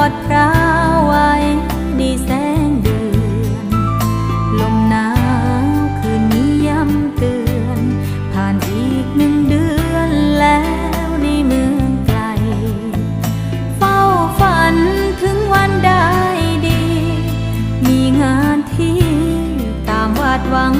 อดพร้าวไว้ในแสงเดือนลมหนาวคืนนี้ย้ำเตือนผ่านอีก1 เดือนแล้วในเมืองไกลเฝ้าฝันถึงวันได้ดีมีงานที่ตามวาดหวัง